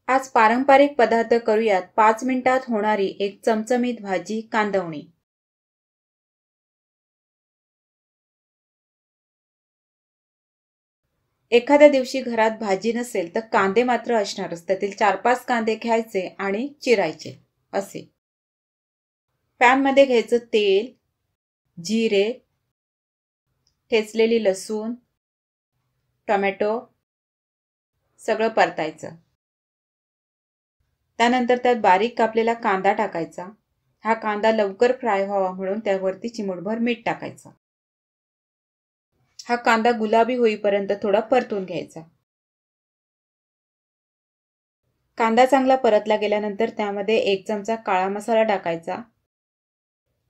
आज पारंपरिक पदार्थ करूयात 5 मिनिटात होणारी एक चमचमीत भाजी कांदवणी। एखाद्या दिवशी घरात भाजी नसेल तर कांदे मात्र असणारच। त्यातील 4-5 कांदे घ्यायचे आणि चिरायचे असे। पॅन मध्ये घ्यायचं तेल, जिरे, ठेचलेली लसूण, टोमॅटो सगळं परतायचं। त्यानंतर त्यात बारीक कापलेला कांदा टाकायचा। हा कांदा लवकर फ्राय व्हावा म्हणून त्यावरती चिमूटभर मीठ टाकायचं। हा कांदा गुलाबी होईपर्यंत थोडा परतून घ्यायचा। कांदा चांगला परतला गेल्यानंतर त्यामध्ये 1 चमचा काळा मसाला टाकायचा,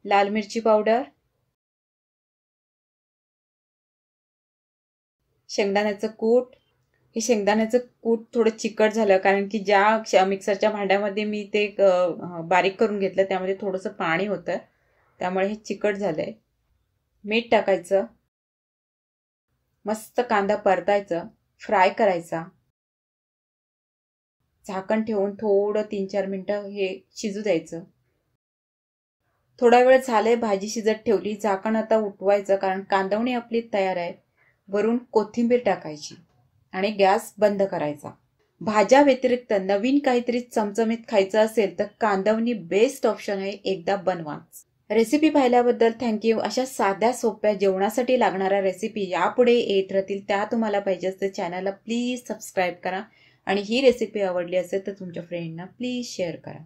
लाल मिरची पावडर, शेंगदाण्याचं कूट। हे शेंगदाण्याचं कूट थोडं चिकट झालं कारण की ज्या मिक्सरच्या भांड्यामध्ये मी ते बारीक करून घेतलं त्यामध्ये थोडंसं पाणी होतं, त्यामुळे हे चिकट झालंय। मीठ टाकायचं, मस्त कांदा परतायचा, फ्राय करायचा। झाकण ठेवून थोडं 3-4 मिनिटं हे शिजू द्यायचं। थोडा वेळ झाले, भाजी शिजत ठेवली, झाकण आता उठवायचं कारण कांदवणी आपली तयार आहे। वरून कोथिंबीर टाकायची आणि गॅस बंद करायचा। भाज्या व्यतिरिक्त नवीन काहीतरी चमचमीत खायचं असेल तर कांदवणी बेस्ट ऑप्शन आहे, एकदा बनवाच। रेसिपी पाहिल्याबद्दल थँक्यू। अशा साध्या सोप्या जेवणासाठी लागणाऱ्या रेसिपी यापुढे येत राहतील। त्या तुम्हाला पाहिजे असते चॅनलला प्लीज सबस्क्राईब करा आणि ही रेसिपी आवडली असेल तर तुमच्या फ्रेंडना प्लीज शेअर करा।